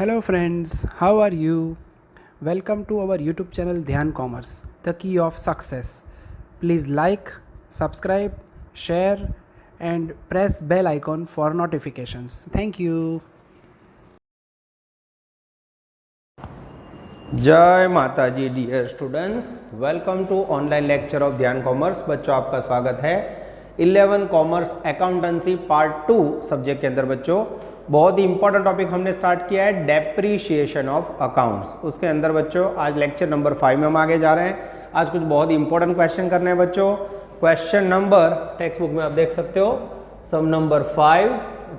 Hello friends, how are you? Welcome to our YouTube channel Dhyan Commerce, the key of success. Please like, subscribe, share and press bell icon for notifications. Thank you. जय माता जी dear students, welcome to online lecture of Dhyan commerce. बच्चों आपका स्वागत है 11 commerce accountancy part 2 subject के अंदर। बच्चों बहुत ही इंपॉर्टेंट टॉपिक हमने स्टार्ट किया है, डेप्रीशिएशन ऑफ अकाउंट्स। उसके अंदर बच्चों आज लेक्चर नंबर 5 में हम आगे जा रहे हैं। आज कुछ बहुत ही इंपॉर्टेंट क्वेश्चन करने हैं बच्चों। क्वेश्चन नंबर टेक्स्ट बुक में आप देख सकते हो, सम नंबर 5,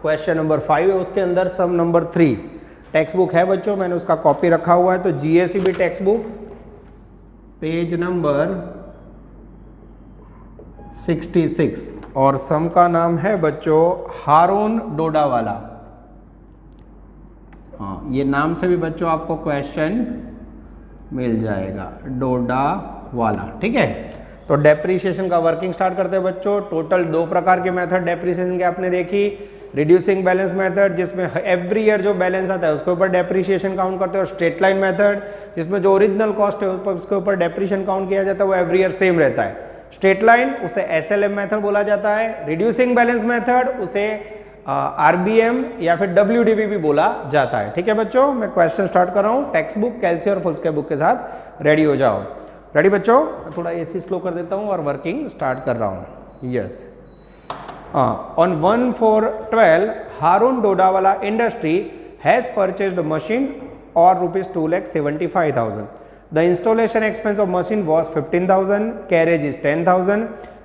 क्वेश्चन नंबर 5 है, उसके अंदर सम नंबर 3 टेक्स्ट बुक है बच्चों, मैंने उसका कॉपी रखा हुआ है। तो जीएसईबी टेक्स्ट बुक पेज नंबर 66 और सम का नाम है बच्चों हारून डोडावाला। हाँ, ये नाम से भी बच्चों आपको क्वेश्चन मिल जाएगा, डोडावाला। ठीक है, तो डेप्रीशिएशन का वर्किंग स्टार्ट करते हैं बच्चों। टोटल 2 प्रकार के मेथड डेप्रीशिएशन के आपने देखी। रिड्यूसिंग बैलेंस मेथड, जिसमें एवरी ईयर जो बैलेंस आता है उसके ऊपर डेप्रीशिएशन काउंट करते हैं, और स्ट्रेट लाइन मेथड, जिसमें जो ओरिजिनल कॉस्ट है उसके ऊपर डेप्रीशिएशन काउंट किया जाता है, वो एवरी ईयर सेम रहता है। स्ट्रेट लाइन उसे एसएलएम मेथड बोला जाता है, रिड्यूसिंग बैलेंस मेथड उसे आरबीएम या फिर डब्ल्यूडीबी भी बोला जाता है। ठीक है बच्चों, मैं क्वेश्चन स्टार्ट कर रहा हूँ। टेक्स्ट बुक, कैलसी और फुल स्केप बुक के साथ रेडी हो जाओ। रेडी बच्चों, थोड़ा एसी स्लो कर देता हूँ और वर्किंग स्टार्ट कर रहा हूँ। Yes, on 1/4/12 Harun Dodawala Industry has purchased a machine or rupees 2,75,000. The installation expense of machine was 15,000, carriage is 10,000.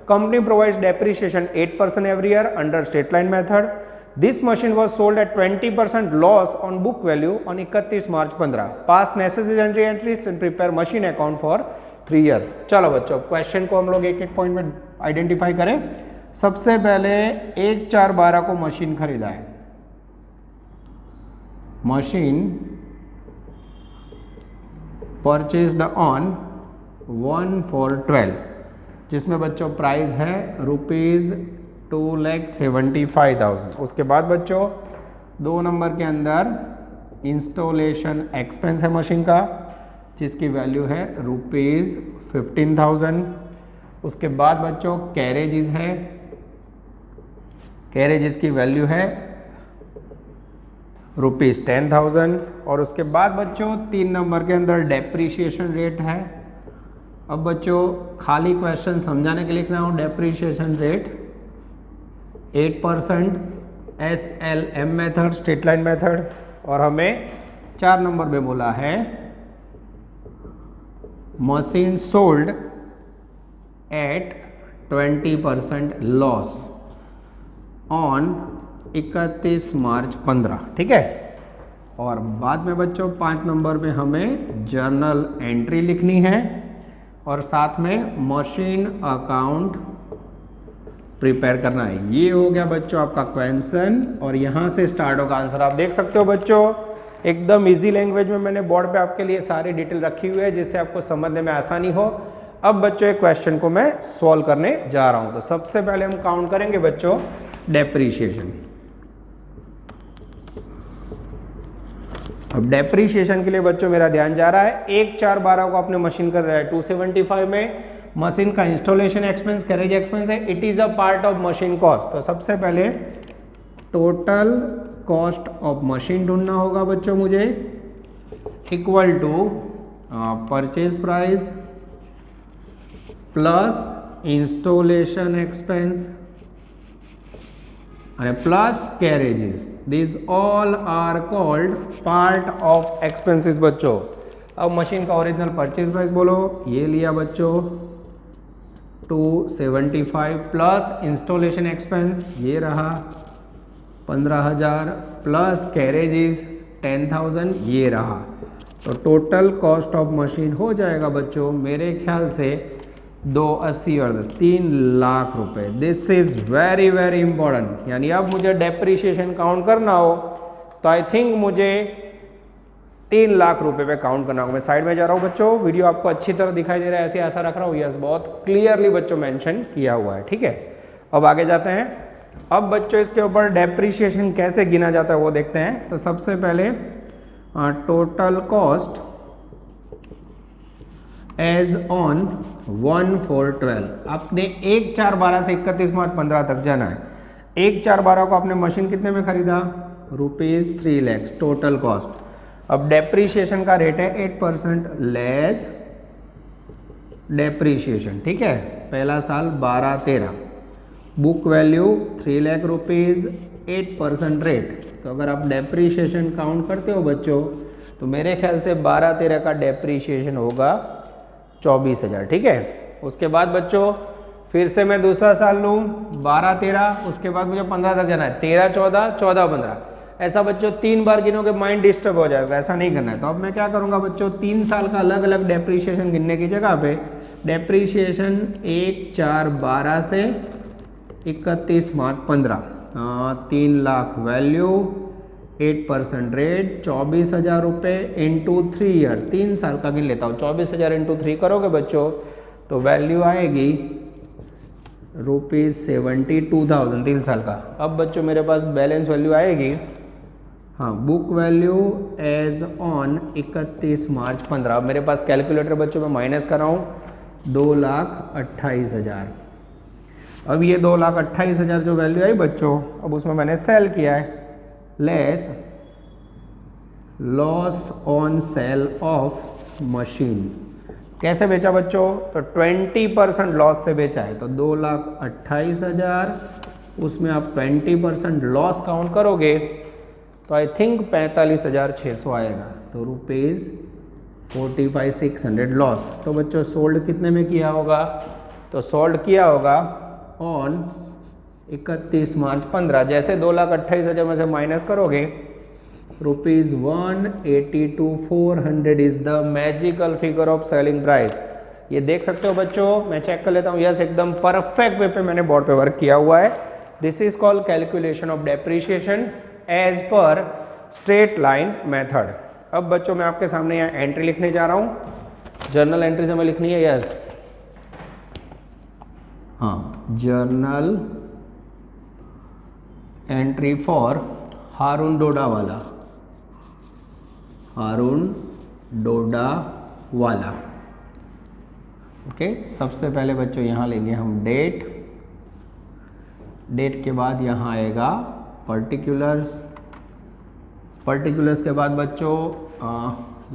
Company provides depreciation 8% every year under straight line method. This machine was sold at 20% loss on book value on 31 March 15. Pass necessary entries and prepare machine account for 3 years. चलो बच्चों, question को हम लोग एक एक point में identify करें। सबसे पहले 1/4/12 को मशीन खरीदा है। मशीन परचेज्ड ऑन 1/4/12, जिसमें बच्चों प्राइस है रुपीज 2,75,000। उसके बाद बच्चों 2 नंबर के अंदर इंस्टॉलेशन एक्सपेंस है मशीन का, जिसकी वैल्यू है रुपीज 15,000। उसके बाद बच्चों कैरेजेस है, कैरेजेस की वैल्यू है रुपीज 10,000। और उसके बाद बच्चों 3 नंबर के अंदर डेप्रीशिएशन रेट है। अब बच्चों खाली क्वेश्चन समझाने के लिए लिख रहा हूँ, depreciation rate 8% SLM method, straight line method. और हमें 4 नंबर में बोला है machine sold at 20% loss on 31 मार्च 15। ठीक है, और बाद में बच्चों 5 नंबर में हमें जर्नल एंट्री लिखनी है और साथ में मशीन अकाउंट प्रिपेयर करना है। ये हो गया बच्चों आपका क्वेश्चन, और यहाँ से स्टार्ट होगा आंसर। आप देख सकते हो बच्चों, एकदम इजी लैंग्वेज में मैंने बोर्ड पे आपके लिए सारी डिटेल रखी हुई है, जिससे आपको समझने में आसानी हो। अब बच्चों एक क्वेश्चन को मैं सॉल्व करने जा रहा हूं। तो सबसे पहले हम काउंट करेंगे बच्चों डेप्रीशिएशन। अब डेप्रीशिएशन के लिए बच्चों मेरा ध्यान जा रहा है 1/4/12 को अपने मशीन कर रहा है 275 में। मशीन का इंस्टॉलेशन एक्सपेंस, कैरेज एक्सपेंस है, it is a part of machine cost. तो सबसे पहले टोटल कॉस्ट ऑफ मशीन ढूंढना होगा बच्चों मुझे, equal to purchase price plus installation expense and plus carriages. These all are called part of expenses बच्चों। अब मशीन का ओरिजिनल परचेज प्राइस बोलो, ये लिया बच्चों 275 प्लस इंस्टॉलेशन एक्सपेंस ये रहा 15,000 प्लस कैरेजेस 10,000 ये रहा। तो टोटल कॉस्ट ऑफ मशीन हो जाएगा बच्चों मेरे ख्याल से 280 और 10 3 लाख रुपए। This is very very important. यानी अब मुझे डेप्रीशिएशन काउंट करना हो तो आई थिंक मुझे 3 लाख रुपए पे काउंट करना होगा। मैं साइड में जा रहा हूँ बच्चों, वीडियो आपको अच्छी तरह दिखाई दे रहा है ऐसी आशा रख रहा हूँ। यस, बहुत क्लियरली बच्चों मेंशन किया हुआ है। ठीक है, अब आगे जाते हैं। अब बच्चों इसके ऊपर डेप्रीशिएशन कैसे गिना जाता है वो देखते हैं। तो सबसे पहले टोटल कॉस्ट एज ऑन 1/4/12। आपने 1/4/12 से 31/मार्च/15 तक जाना है। 1/4/12 को आपने मशीन कितने में खरीदा? ₹3 लाख टोटल कॉस्ट। अब डेप्रीशिएशन का रेट है 8% लेस डेप्रीशिएशन, ठीक है। पहला साल 12-13, book value 3 lakh rupees, 8% rate. तो अगर आप डेप्रीशिएशन काउंट करते हो बच्चों, तो मेरे ख्याल से 12-13 का डेप्रीशिएशन होगा 24,000, ठीक है। उसके बाद बच्चों फिर से मैं दूसरा साल लूँ 12-13, उसके बाद मुझे 15 तक जाना है, 13-14, 14-15। ऐसा बच्चों 3 बार गिनोगे माइंड डिस्टर्ब हो जाएगा, ऐसा नहीं करना है। तो अब मैं क्या करूँगा बच्चों, 3 साल का अलग अलग डेप्रीशिएशन गिनने की जगह पे डेप्रीशिएशन 1/4/12 से 31/मार्च/15, 3 लाख वैल्यू, 8% रेट, 24,000 रुपये इंटू 3 ईयर, 3 साल का गिन लेता हूँ। 24,000 इंटू 3 करोगे बच्चों तो वैल्यू आएगी ₹72,000 3 साल का। अब बच्चों मेरे पास बैलेंस वैल्यू आएगी, हाँ, बुक वैल्यू एज ऑन 31/मार्च/15। अब मेरे पास कैलकुलेटर बच्चों में माइनस कर रहा हूँ, 2,28,000। अब ये 2,28,000 जो वैल्यू आई बच्चों, अब उसमें मैंने सेल किया है, less loss on sale of machine. कैसे बेचा बच्चों? तो 20% लॉस से बेचा है। तो 2,28,000, उसमें आप 20% लॉस काउंट करोगे तो आई थिंक 45,600 आएगा। तो ₹45,600 लॉस। तो बच्चों सोल्ड कितने में किया होगा? तो सोल्ड किया होगा ऑन 31/मार्च/15। जैसे 2,28,000 में से माइनस करोगे, ₹182,400 is the magical figure of selling price. ये देख सकते हो बच्चों, मैं चेक कर लेता हूँ, यस एकदम परफेक्ट वे पे मैंने बोर्ड पे वर्क किया हुआ है। This is called calculation of depreciation as per straight line method. अब बच्चों मैं आपके सामने यहाँ एंट्री लिखने जा रहा हूँ, जर्नल एंट्री हमें लिखनी है, यस, हाँ, journal entry for Haroon Dodawala, Haroon Dodawala. Okay, सबसे पहले बच्चों यहाँ लेंगे हम डेट, डेट के बाद यहाँ आएगा पर्टिकुलर्स, पर्टिकुलर्स के बाद बच्चों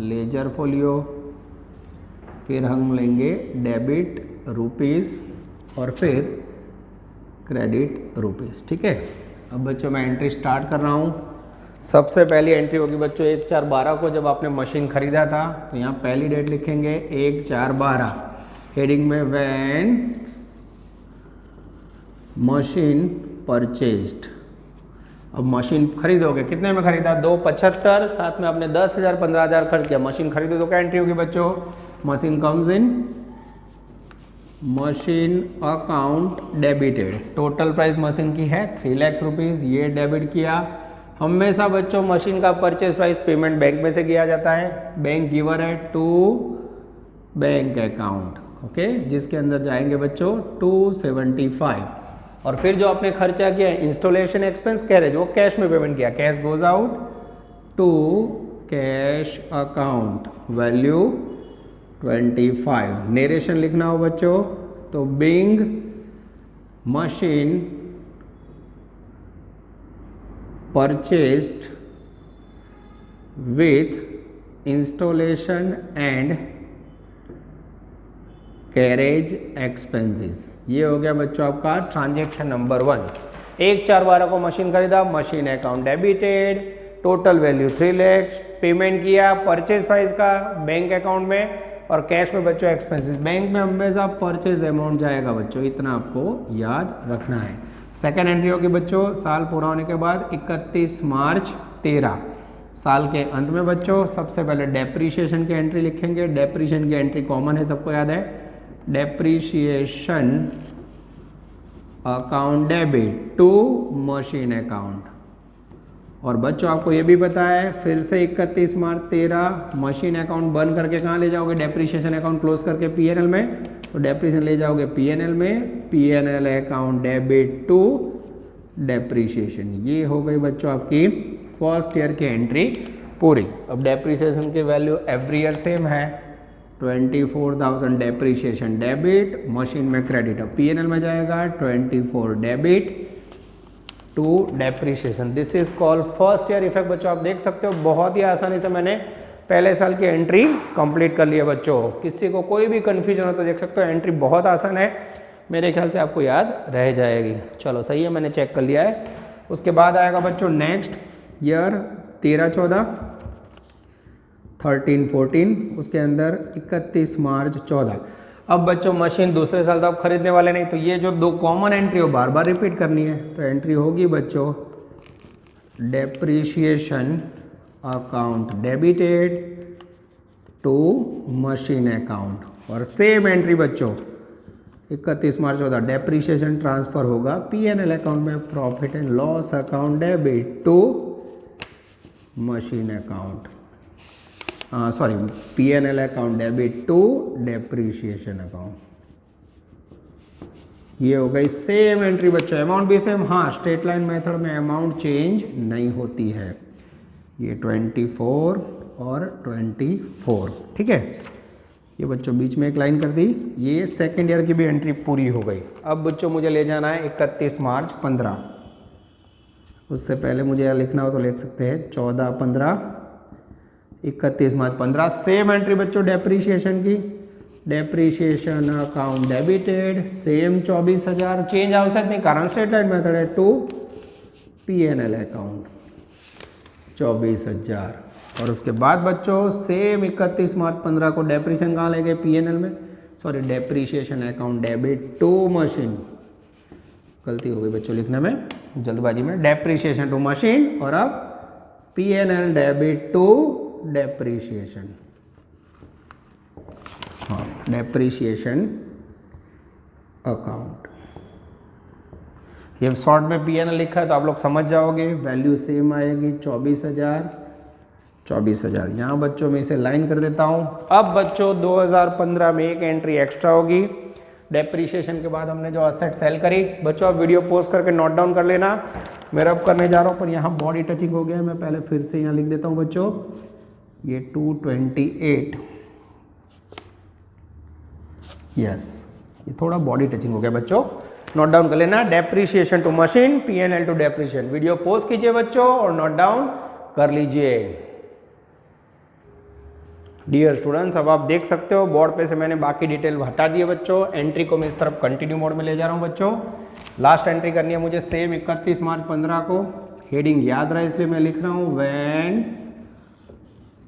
लेजर फोलियो, फिर हम लेंगे डेबिट रुपीज़ और फिर क्रेडिट रुपीज़, ठीक है। अब बच्चों मैं एंट्री स्टार्ट कर रहा हूँ। सबसे पहली एंट्री होगी बच्चों 1/4/12 को, जब आपने मशीन खरीदा था। तो यहाँ पहली डेट लिखेंगे 1/4/12, हेडिंग में व्हेन मशीन परचेज्ड। अब मशीन खरीदोगे, कितने में खरीदा? 275, साथ में आपने 10,000 15,000 खर्च किया, मशीन खरीदो तो क्या एंट्री होगी बच्चों? Machine comes in machine account debited. Total price machine की है 3 लाख रुपीज़, ये डेबिट किया। हमेशा बच्चों मशीन का परचेज प्राइस पेमेंट बैंक में से किया जाता है, बैंक गिवर है टू बैंक अकाउंट, ओके, जिसके अंदर जाएंगे बच्चों 275। और फिर जो आपने खर्चा किया इंस्टॉलेशन एक्सपेंस कैरेज, वो कैश में पेमेंट किया, cash goes out to cash account, value 25। Narration लिखना हो बच्चों तो being machine purchased with installation and carriage expenses. ये हो गया बच्चों आपका ट्रांजैक्शन नंबर 1। 1/4/12 को मशीन खरीदा, machine account debited, total value 3 lakh, payment किया परचेज प्राइस का बैंक अकाउंट में, और कैश में बच्चों एक्सपेंसेस। बैंक में हमेशा परचेज अमाउंट जाएगा बच्चों, इतना आपको याद रखना है। सेकेंड एंट्री होगी बच्चों साल पूरा होने के बाद 31/मार्च/13, साल के अंत में बच्चों सबसे पहले डेप्रीशिएशन की एंट्री लिखेंगे। डेप्रीशिएशन की एंट्री कॉमन है, सबको याद है, depreciation account debit to machine account. और बच्चों आपको ये भी पता है, फिर से 31/मार्च/13 मशीन अकाउंट बंद करके कहाँ ले जाओगे? डेप्रीशिएशन अकाउंट क्लोज करके पीएनएल में, तो डेप्रीशिएशन ले जाओगे पीएनएल में, PNL account debit to depreciation. ये हो गई बच्चों आपकी फर्स्ट ईयर की एंट्री पूरी। अब डेप्रीसिएशन की वैल्यू एवरी ईयर सेम है, 24,000 डेप्रीसिएशन डेबिट, मशीन में क्रेडिट। अब पीएनएल में जाएगा 24 debit to depreciation. This is called first year effect. बच्चों आप देख सकते हो बहुत ही आसानी से मैंने पहले साल की एंट्री कंप्लीट कर ली है बच्चों। किसी को कोई भी कंफ्यूजन हो तो देख सकते हो एंट्री बहुत आसान है, मेरे ख्याल से आपको याद रह जाएगी। चलो सही है, मैंने चेक कर लिया है। उसके बाद आएगा बच्चों नेक्स्ट ईयर 13-14, 13-14, उसके अंदर 31 मार्च 14। अब बच्चों मशीन दूसरे साल तो आप खरीदने वाले नहीं, तो ये जो दो कॉमन एंट्री हो बार बार रिपीट करनी है। तो एंट्री होगी बच्चों depreciation account debited to machine account, और सेम एंट्री बच्चों 31 मार्च 14 डेप्रीशिएशन ट्रांसफर होगा पीएनएल अकाउंट में, profit and loss account debit to machine account, sorry PNL account debit to depreciation account. ये हो गई सेम एंट्री बच्चों। अमाउंट भी सेम, हाँ स्ट्रेट लाइन मेथड में अमाउंट चेंज नहीं होती है। ये 24 और 24, ठीक है। ये बच्चों बीच में एक लाइन कर दी, ये सेकेंड ईयर की भी एंट्री पूरी हो गई। अब बच्चों मुझे ले जाना है 31 मार्च 15। उससे पहले मुझे यह लिखना हो तो लिख सकते हैं 14-15, 31 मार्च 15। सेम एंट्री बच्चों डेप्रीशिएशन की, depreciation account debited, same 24,000, change आवश्यक नहीं कारण स्टेट लाइन मेथड है, टू पीएनएल अकाउंट 24,000। और उसके बाद बच्चों सेम 31 मार्च 15 को डेप्रीशिएशन कहाँ ले गए, पीएनएल में, sorry depreciation account debit to machine. गलती हो गई बच्चों लिखने में जल्दबाजी में, डेप्रीशिएशन टू मशीन, और अब पीएनएल डेबिट टू डेप्रीशिएशन, हाँ डेप्रीशिएशन अकाउंट। ये शॉर्ट में पीएनएल लिखा है तो आप लोग समझ जाओगे, वैल्यू सेम आएगी 24,000, 24,000। यहाँ बच्चों में इसे लाइन कर देता हूँ। अब बच्चों 2015 में एक एंट्री एक्स्ट्रा होगी, डेप्रीशिएशन के बाद हमने जो असेट सेल करी। बच्चों आप वीडियो पोस्ट करके नोट डाउन कर लेना, मैं अब करने जा रहा हूँ, पर यहाँ बॉडी टचिंग हो गया है, मैं पहले फिर से यहाँ लिख देता हूँ बच्चों, ये 228, यस ये थोड़ा बॉडी टचिंग हो गया बच्चों, नोट डाउन कर लेना। Depreciation to machine, PNL to depreciation. Video post कीजिए बच्चों और नोट डाउन कर लीजिए। डियर स्टूडेंट्स, अब आप देख सकते हो बोर्ड पे से मैंने बाकी डिटेल हटा दिए बच्चों। एंट्री को मैं इस तरफ कंटिन्यू मोड में ले जा रहा हूँ बच्चों। लास्ट एंट्री करनी है मुझे सेम 31 मार्च 15 को। हेडिंग याद रहा इसलिए मैं लिख रहा हूँ व्हेन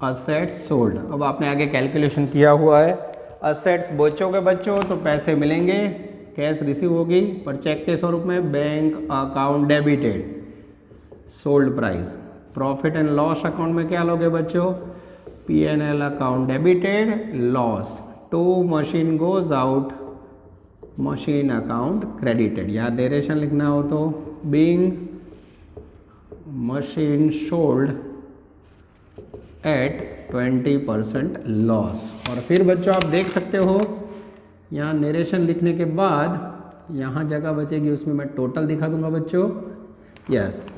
असेट्स सोल्ड। अब आपने आगे कैलकुलेशन किया हुआ है, असेट्स बेचोगे बच्चों तो पैसे मिलेंगे, कैश रिसीव होगी, पर चेक के स्वरूप में, bank account debited, sold price. Profit and loss account में क्या लोगे बच्चों, PNL account debited, loss to machine goes out, machine account credited. या डेरिवेशन लिखना हो तो being machine sold at 20% loss. और फिर बच्चों आप देख सकते हो यहाँ नरेशन लिखने के बाद यहाँ जगह बचेगी, उसमें मैं टोटल दिखा दूंगा बच्चों। यस,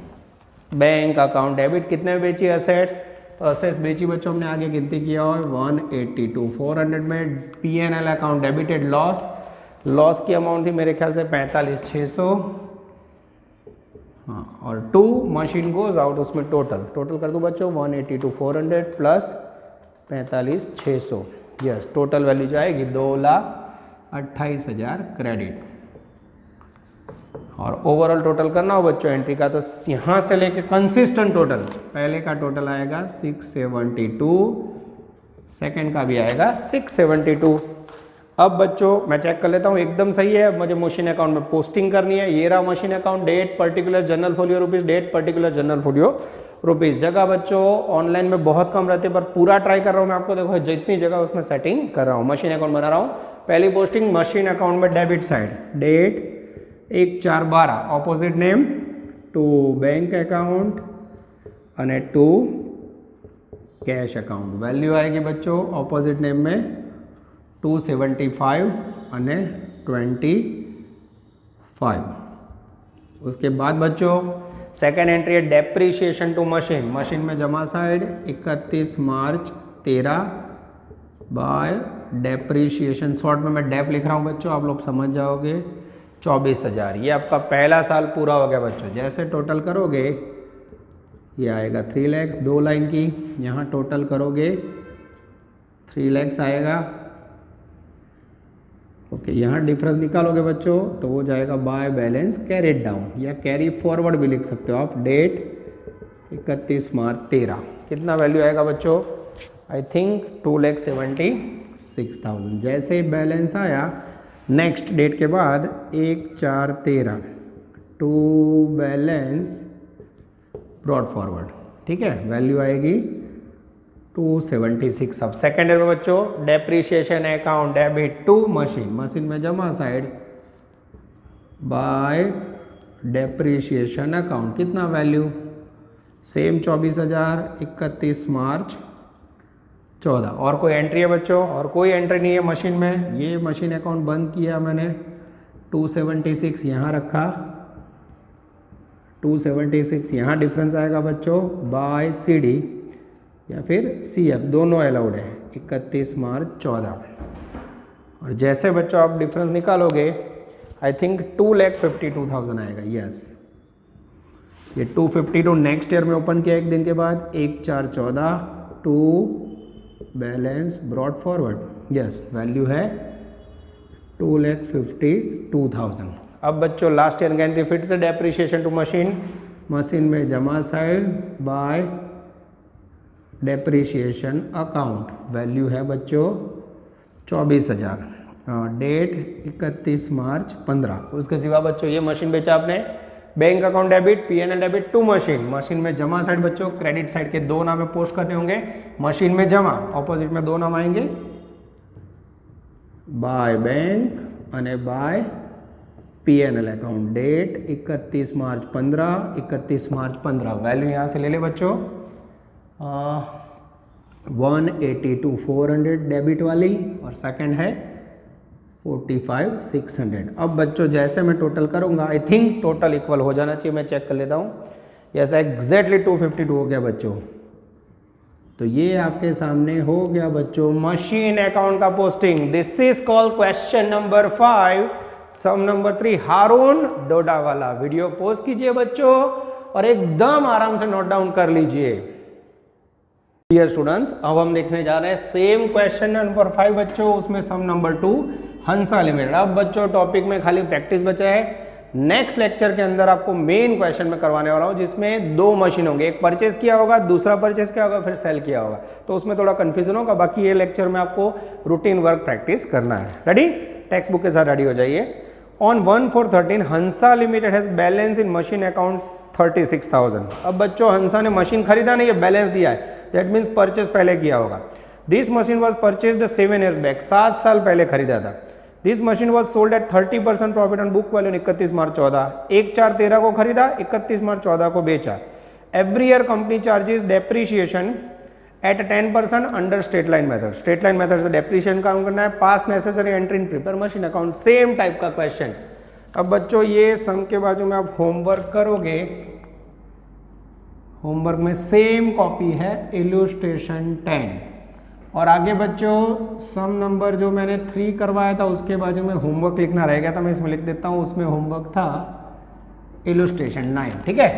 बैंक अकाउंट डेबिट कितने में बेची असेट्स, तो असेट्स बेची बच्चों हमने आगे गिनती किया हो 182, 400 में PNL account debited loss, loss की अमाउंट थी मेरे ख्याल से 45,600, हाँ, और टू मशीन गोज आउट, उसमें टोटल कर दूं बच्चों 182 400 प्लस 45,600, यस टोटल वैल्यू जाएगी 2,28,000 क्रेडिट। और ओवरऑल टोटल करना हो बच्चों एंट्री का, तो यहाँ से लेके कंसिस्टेंट टोटल, पहले का टोटल आएगा 672, सेकंड का भी आएगा 672। अब बच्चों मैं चेक कर लेता हूँ एकदम सही है। अब मुझे मशीन अकाउंट में पोस्टिंग करनी है, ये रहा machine account, date particular journal folio rupees, date particular journal folio rupees. जगह बच्चों ऑनलाइन में बहुत कम रहती है, पर पूरा ट्राई कर रहा हूँ मैं आपको, देखो जितनी जगह उसमें सेटिंग कर रहा हूँ, मशीन अकाउंट बना रहा हूँ। पहली पोस्टिंग मशीन अकाउंट में debit side, date 1/4/12, opposite name to bank account અને टू कैश अकाउंट। वैल्यू आएगी बच्चों ऑपोजिट नेम में 275 અને 25। उसके बाद बच्चों सेकेंड एंट्री है डेप्रीशिएशन टू मशीन, मशीन में जमा साइड 31 मार्च 13 बाय डेप्रीशिएशन, शॉर्ट में मैं डेप लिख रहा हूँ बच्चों, आप लोग समझ जाओगे 24,000। ये आपका पहला साल पूरा हो गया बच्चों। जैसे टोटल करोगे ये आएगा 3 लाख, 2 लाइन की, यहाँ टोटल करोगे 3 लाख आएगा। ओके, यहाँ डिफरेंस निकालोगे बच्चों तो वो जाएगा बाय बैलेंस कैरिड डाउन, या कैरी फॉरवर्ड भी लिख सकते हो आप, डेट 31 मार्च 13, कितना वैल्यू आएगा बच्चों? I think 2,76,000। जैसे बैलेंस आया नेक्स्ट डेट के बाद 1/4/13 टू बैलेंस ब्रॉड फॉरवर्ड, ठीक है, वैल्यू आएगी 276। अब सेकेंड ईयर में बच्चों depreciation account debit to machine, machine में जमा साइड बाय डेप्रीशिएशन अकाउंट, कितना वैल्यू? सेम 24,000, 31 मार्च 14। और कोई एंट्री है बच्चों? और कोई एंट्री नहीं है मशीन में, ये मशीन अकाउंट बंद किया मैंने, 276 यहाँ रखा, 276 यहाँ डिफरेंस आएगा बच्चों बाय CD या फिर CF, दोनों अलाउड है, 31 मार्च 14। और जैसे बच्चों आप डिफरेंस निकालोगे आई थिंक 2,52,000 आएगा। यस, ये 252 नेक्स्ट ईयर में ओपन किया एक दिन के बाद, 1/4/14 to balance brought forward, yes value है 2,52,000। अब बच्चों लास्ट ईयर एंट्री फिर से डेप्रीशिएशन टू मशीन, मशीन में जमा side by depreciation account, value है बच्चों 24,000, डेट 31 मार्च 15। उसके सिवा बच्चों ये मशीन बेचा आपने, bank account debit, PNL debit to machine, machine में जमा साइड बच्चों क्रेडिट साइड के 2 नाम पोस्ट करने होंगे, मशीन में जमा ऑपोजिट में 2 नाम आएंगे, बाय बैंक और बाय PNL अकाउंट, डेट 31 मार्च 15, 31 मार्च 15, वैल्यू यहाँ से ले ले बच्चों 182 400 डेबिट वाली, और सेकंड है 45 600। अब बच्चों जैसे मैं टोटल करूंगा आई थिंक टोटल इक्वल हो जाना चाहिए, मैं चेक कर लेता हूँ। यस, एग्जैक्टली 252 हो गया बच्चों। तो ये आपके सामने हो गया बच्चों मशीन अकाउंट का posting. This is called question number 5 sum number 3 Haroon Doda वाला। वीडियो पोस्ट कीजिए बच्चों और एकदम आराम से नोट डाउन कर लीजिए। डियर स्टूडेंट्स, अब हम देखने जा रहे हैं सेम क्वेश्चन नंबर 5 बच्चों, उसमें सम नंबर 2 हंसा लिमिटेड। अब बच्चों टॉपिक में खाली प्रैक्टिस बचा है, नेक्स्ट लेक्चर के अंदर आपको मेन क्वेश्चन में करवाने वाला हूं, जिसमें 2 मशीन होंगे, एक परचेज किया होगा, दूसरा परचेज किया होगा, फिर सेल किया होगा, तो उसमें थोड़ा कंफ्यूजन होगा। बाकी ये लेक्चर में आपको रूटीन वर्क प्रैक्टिस करना है। रेडी? टेक्स्ट बुक के साथ रेडी हो जाइए। On 1/4/13 Hansa limited has balance in machine account 36,000। अब बच्चों हंसा ने मशीन खरीदा नहीं, ये बैलेंस दिया है, दैट मीन्स परचेज पहले किया होगा। This machine was purchased 7 years back, 7 साल पहले खरीदा था। This machine was sold at 30% profit on book value 31 मार्च 14। 1/4/13 को खरीदा, 31 मार्च 14 को बेचा। Every year company charges depreciation at 10% under straight line method. Straight line method से डेप्रीशिएशन काम करना है। Pass necessary entry in prepare machine account, same type का क्वेश्चन। अब बच्चों ये सम के बाजू में आप होमवर्क करोगे, होमवर्क में सेम कॉपी है इलस्ट्रेशन 10, और आगे बच्चों सम नंबर जो मैंने 3 करवाया था उसके बाजू में होमवर्क लिखना रह गया था, मैं इसमें लिख देता हूँ, उसमें होमवर्क था इलस्ट्रेशन 9, ठीक है?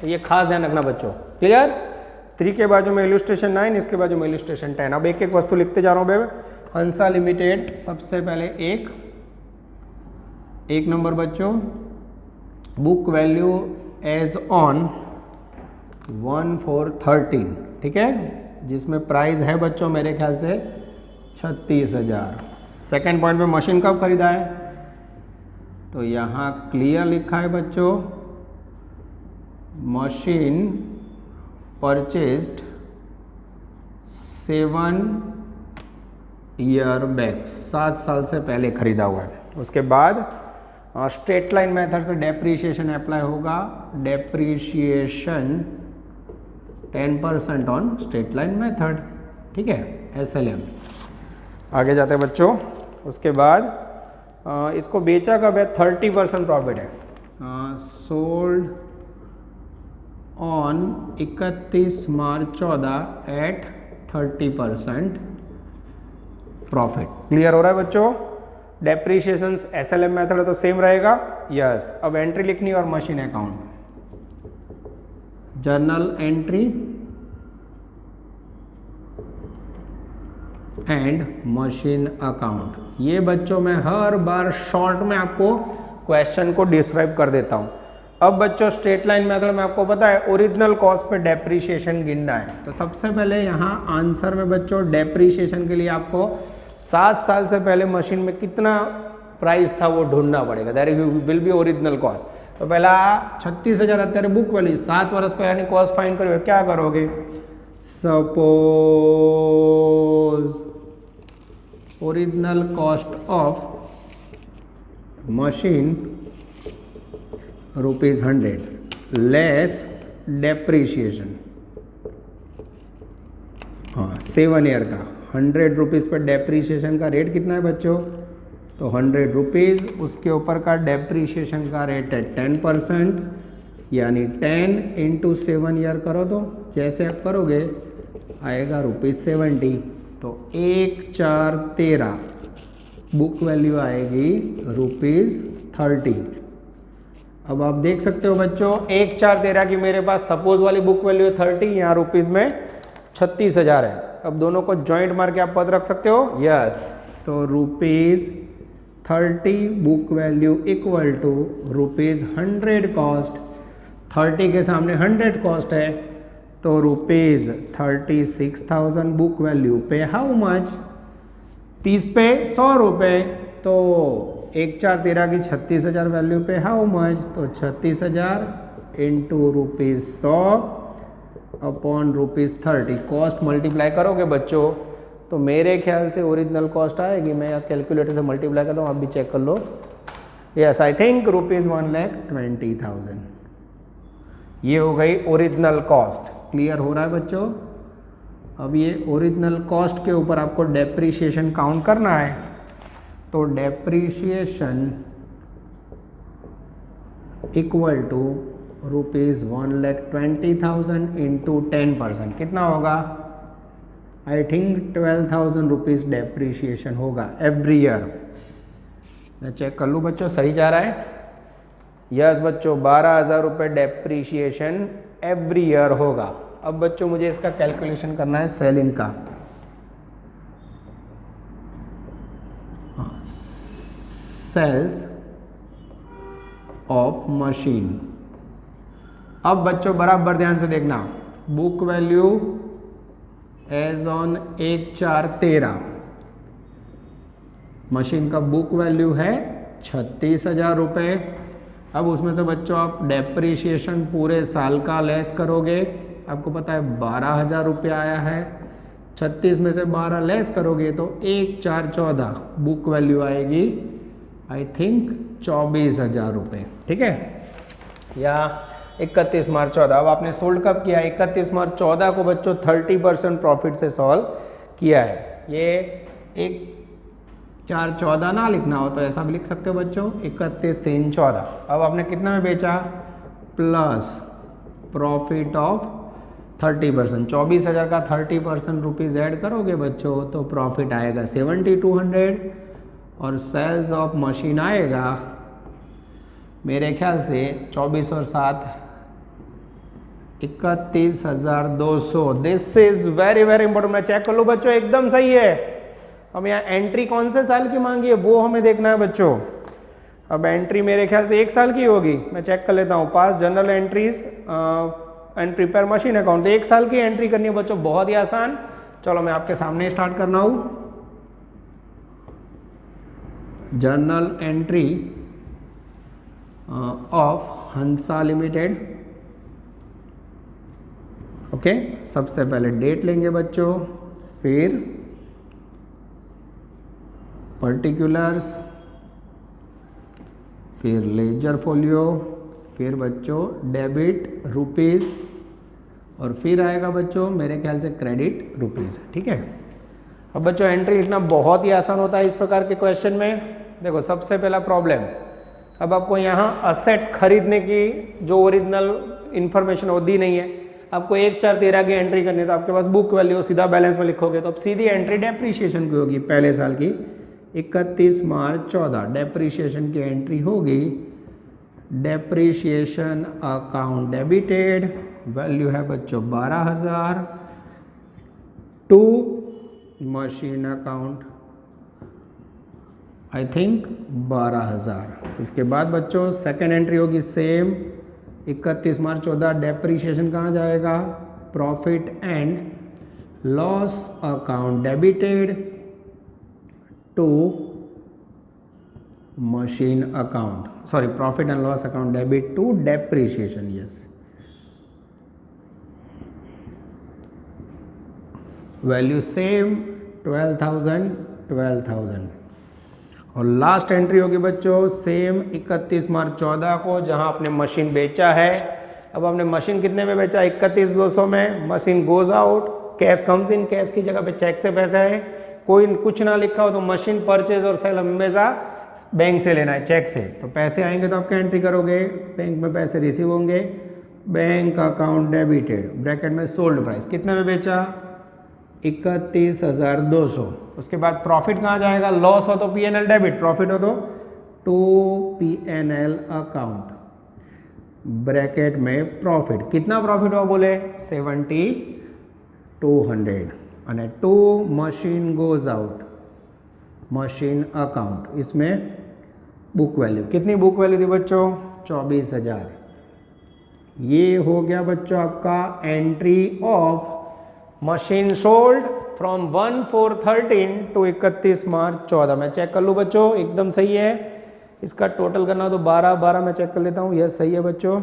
तो ये खास ध्यान रखना बच्चों, क्लियर? 3 के बाजू में इलस्ट्रेशन 9, इसके बाजू में इलस्ट्रेशन 10। अब एक एक वस्तु लिखते जा रहा हूँ बेबे। हंसा लिमिटेड, सबसे पहले एक नंबर बच्चों, बुक वैल्यू एज ऑन 1/4/13, ठीक है, जिसमें प्राइस है बच्चों मेरे ख्याल से 36,000। सेकेंड पॉइंट पे मशीन कब खरीदा है, तो यहाँ क्लियर लिखा है बच्चों, मशीन परचेज्ड 7 year बैक, 7 साल से पहले खरीदा हुआ है। उसके बाद स्ट्रेट लाइन मेथड से डेप्रीशिएशन अप्लाई होगा, depreciation 10% on straight line method, ठीक है, SLM। आगे जाते हैं बच्चों। उसके बाद इसको बेचा कब है, 30% प्रॉफिट है, सोल्ड ऑन 31 मार्च 14 एट 30% प्रॉफिट। क्लियर हो रहा है बच्चों? डेप्रीशिएशन SLM मेथड है तो सेम रहेगा। यस, अब एंट्री लिखनी और machine account, journal entry and machine account. ये बच्चों मैं हर बार शॉर्ट में आपको क्वेश्चन को डिस्क्राइब कर देता हूं। अब बच्चों स्ट्रेट लाइन मेथड में आपको पता है ओरिजिनल कॉस्ट पे डेप्रीशिएशन गिनना है। तो सबसे पहले यहाँ आंसर में बच्चों डेप्रीशिएशन के लिए आपको 7 साल से पहले मशीन में कितना प्राइस था वो ढूंढना पड़ेगा। That will be original cost. तो पहला 36,000 અત્યારે बुक वैल्यू 7 वर्ष पहले कॉस्ट फाइंड करोगे, क्या करोगे? Suppose original cost of machine ₹100 less depreciation. हाँ, 7 ईयर का ₹100 पर डेप्रीशिएशन का रेट कितना है बच्चों? तो ₹100, उसके ऊपर का डेप्रीशिएशन का रेट है 10%, यानी 10 × 7 ईयर करो तो जैसे आप करोगे आएगा ₹70। तो 1,413 बुक वैल्यू आएगी ₹30। अब आप देख सकते हो बच्चों 1,413 की मेरे पास सपोज वाली बुक वैल्यू है 30, यहाँ रुपीज़ में 36,000 है। अब दोनों को जॉइंट मार के आप पद रख सकते हो। यस, तो ₹30 book value equal to ₹100 cost. 30 के सामने 100 कॉस्ट है तो ₹36,000 बुक वैल्यू पे हाउ मच? 30 पे 100 रुपये, तो 1,413 की 36,000 वैल्यू पे हाउ मच? तो 36,000 इंटू ₹100 अपॉन ₹30। कॉस्ट मल्टीप्लाई करोगे बच्चों तो मेरे ख्याल से ओरिजिनल कॉस्ट आएगी। मैं कैलकुलेटर से मल्टीप्लाई करता हूँ, आप भी चेक कर लो। यस, आई थिंक ₹1,20,000 ये हो गई ओरिजिनल कॉस्ट। क्लियर हो रहा है बच्चों? अब ये ओरिजिनल कॉस्ट के ऊपर आपको डेप्रीशिएशन काउंट करना है। तो डेप्रीशिएशन इक्वल टू ₹1,20,000 इंटू 10%। कितना होगा? आई थिंक ₹12,000 डेप्रीशिएशन होगा एवरी ईयर। मैं चेक कर लूँ बच्चों, सही जा रहा है? यस बच्चों, ₹12,000 डेप्रीशिएशन एवरी ईयर होगा। अब बच्चों मुझे इसका कैलकुलेशन करना है सेलिंग का। Sales of machine. अब बच्चों बराबर ध्यान से देखना, book value as on 1,413, machine का बुक वैल्यू है ₹36,000। अब उसमें से बच्चों आप डेप्रीशिएशन पूरे साल का लेस करोगे, आपको पता है ₹12,000 आया है। 36 में से 12 लेस करोगे तो 1,414 बुक वैल्यू आएगी आई थिंक ₹24,000। ठीक है, या 31 मार्च 14। अब आपने सोल्ड कब किया? 31 मार्च 14 को बच्चों 30% प्रॉफिट से सॉल्व किया है। ये 1,414 ना लिखना हो तो ऐसा भी लिख सकते हो बच्चों, 31,314। अब आपने कितना में बेचा? प्लस प्रॉफिट ऑफ 30%, 24,000 का 30% रुपीज़ ऐड करोगे बच्चों तो प्रॉफिट आएगा 7,200 और सेल्स ऑफ मशीन आएगा मेरे ख्याल से 24 और 7 31,200। This is very very important. मैं चेक कर लूँ बच्चों, एकदम सही है। अब यहाँ एंट्री कौन से साल की मांगी है वो हमें देखना है बच्चों। अब एंट्री मेरे ख्याल से 1 साल की होगी, मैं चेक कर लेता हूँ। Pass general entries and prepare machine account, तो 1 साल की एंट्री करनी है बच्चों, बहुत ही आसान। चलो मैं आपके सामने स्टार्ट करना हूँ। Journal entry of Hansa limited. Okay, सबसे पहले डेट लेंगे बच्चों, फिर पर्टिकुलर्स, फिर लेजर फोलियो, फिर बच्चों डेबिट रुपीज़ और फिर आएगा बच्चों मेरे ख्याल से क्रेडिट रुपीज़। ठीक है, अब बच्चों एंट्री लिखना बहुत ही आसान होता है इस प्रकार के क्वेश्चन में। देखो सबसे पहला प्रॉब्लम, अब आपको यहाँ असेट्स खरीदने की जो ओरिजिनल इन्फॉर्मेशन वो दी नहीं है, आपको 1/4/13 की एंट्री करनी है, तो आपके पास बुक वैल्यू सीधा बैलेंस में लिखोगे तो अब सीधी एंट्री डेप्रीशिएशन की होगी पहले साल की 31 मार्च 14 डेप्रीशिएशन की एंट्री होगी। डेप्रीशिएशन अकाउंट डेबिटेड, वैल्यू है बच्चों 12,000 to machine account I think 12,000। इसके बाद बच्चों सेकेंड एंट्री होगी सेम 31 मार्च 14 डेप्रीशिएशन कहाँ जाएगा, profit and loss account debited to machine account, sorry profit and loss account debit to depreciation, yes. Value same 12,000 और लास्ट एंट्री होगी बच्चों सेम 31 मार्च 14 को जहां आपने मशीन बेचा है। अब आपने मशीन कितने में बेचा, 31,200 में। Machine goes out, cash comes in, cash की जगह पे चेक से पैसा है, कोई कुछ ना लिखा हो तो मशीन परचेज और सेल हमेशा बैंक से लेना है, चेक से। तो पैसे आएंगे तो आपका एंट्री करोगे, बैंक में पैसे रिसीव होंगे, बैंक अकाउंट डेबिटेड ब्रैकेट में सोल्ड प्राइस कितने में बेचा 31,200। उसके बाद प्रॉफिट कहाँ जाएगा, लॉस हो तो P&L डेबिट, प्रॉफिट हो तो टू P&L अकाउंट ब्रैकेट में प्रॉफिट, कितना प्रॉफिट हुआ बोले 7,200 અને to machine goes out machine account, इसमें बुक वैल्यू कितनी बुक वैल्यू थी बच्चों 24,000। ये हो गया बच्चों आपका entry of machine sold from 1/4/13 to 31 मार्च 14। मैं चेक कर लूँ बच्चों, एकदम सही है। इसका टोटल करना हो तो 12 मैं चेक कर लेता हूँ, यस सही है बच्चों।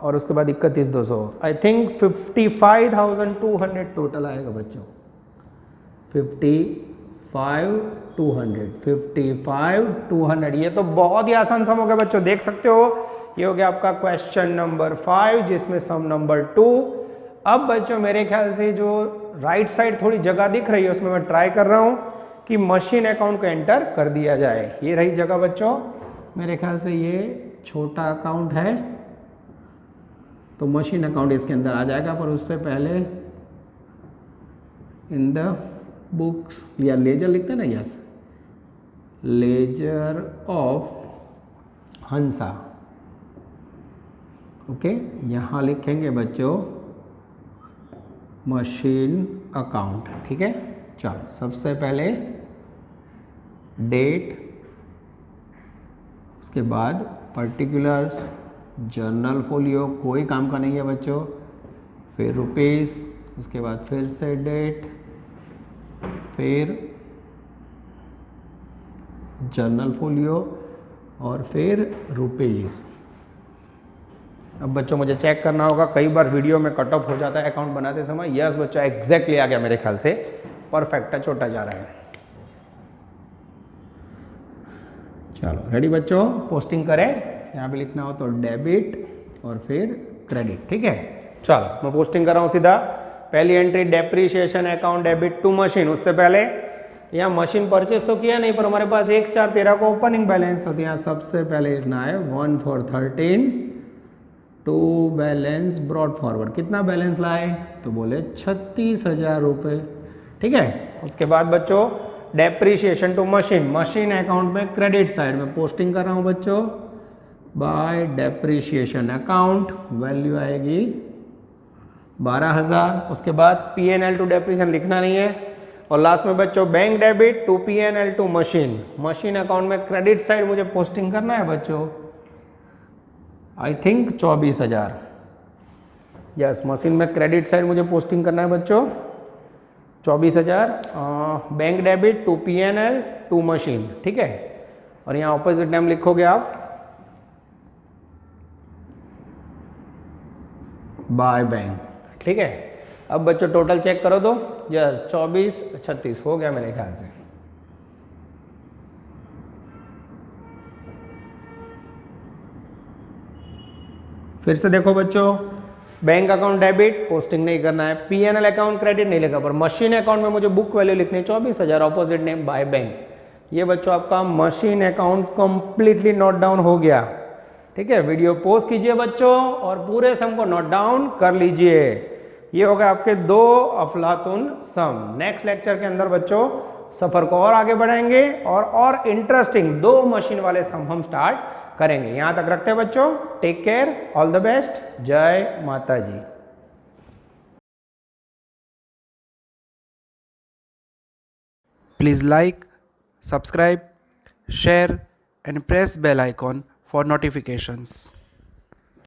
और उसके बाद 31,200 आई थिंक 55,200 टोटल आएगा बच्चों। 55,200 ये तो बहुत ही आसान सम हो गया बच्चों, देख सकते हो। ये हो गया आपका क्वेश्चन नंबर 5 जिसमें सम नंबर 2। अब बच्चों मेरे ख्याल से जो राइट साइड थोड़ी जगह दिख रही है उसमें मैं ट्राई कर रहा हूँ कि मशीन अकाउंट को एंटर कर दिया जाए। ये रही जगह बच्चों, मेरे ख्याल से ये छोटा अकाउंट है तो मशीन अकाउंट इसके अंदर आ जाएगा, पर उससे पहले इन द बुक्स या लेजर लिखते हैं ना, yes laser of Hansa, okay यहाँ लिखेंगे बच्चों मशीन अकाउंट, ठीक है। चलो सबसे पहले डेट, उसके बाद पर्टिकुलर्स, जर्नल फोलियो कोई काम का नहीं है बच्चों, फिर रुपीस, उसके बाद फिर से डेट, फिर जर्नल फोलियो और फिर रुपीस। अब बच्चों मुझे चेक करना होगा, कई बार वीडियो में कट ऑफ हो जाता है अकाउंट बनाते समय। यस बच्चों एग्जैक्टली आ गया मेरे ख्याल से, परफेक्ट टच होता जा रहा है। चलो रेडी बच्चों, पोस्टिंग करें। यहाँ पे लिखना हो तो डेबिट और फिर क्रेडिट, ठीक है। चलो मैं पोस्टिंग कर रहा हूँ सीधा। पहली entry depreciation account debit to machine. उससे पहले यहाँ मशीन परचेस तो किया नहीं, पर हमारे पास 1/4/13 को ओपनिंग बैलेंस तो यहाँ सबसे पहले लिखना है 1/4/13 टू बैलेंस ब्रॉड फॉरवर्ड। कितना बैलेंस लाए तो बोले 36,000 रुपये, ठीक है। उसके बाद बच्चों depreciation to machine, machine account में क्रेडिट साइड में पोस्टिंग कर रहा हूँ बच्चों बाय डेप्रीशिएशन अकाउंट, वैल्यू आएगी 12,000। उसके बाद P&L टू डेप्रीशिएशन लिखना नहीं है। और लास्ट में बच्चों bank debit to P&L to machine, machine account में क्रेडिट साइड मुझे पोस्टिंग करना है बच्चों आई थिंक 24,000। यस मशीन में क्रेडिट साइड मुझे पोस्टिंग करना है बच्चों 24,000। Bank debit to P&L to machine, ठीक है। और यहाँ ऑपोजिट नेम लिखोगे आप बाय बैंक, ठीक है। अब बच्चों टोटल चेक करो तो यस 24,36 हो गया मेरे ख्याल से। फिर से देखो बच्चों, बैंक अकाउंट डेबिट पोस्टिंग नहीं करना है, P&L अकाउंट क्रेडिट नहीं लिखा, पर मशीन अकाउंट में मुझे बुक वैल्यू लिखनी है 24,000, ऑपोजिट नेम बाय बैंक। ये बच्चों आपका machine account completely note down हो गया। ठीक है, वीडियो पॉज कीजिए बच्चों और पूरे सम को नोट डाउन कर लीजिए। ये हो गए आपके 2 अफलातुन सम। नेक्स्ट लेक्चर के अंदर बच्चों सफर को और आगे बढ़ाएंगे और इंटरेस्टिंग 2 मशीन वाले सम हम स्टार्ट करेंगे। यहां तक रखते हैं बच्चों। Take care, all the best, जय माता जी। Please like, subscribe, share and press bell icon for notifications.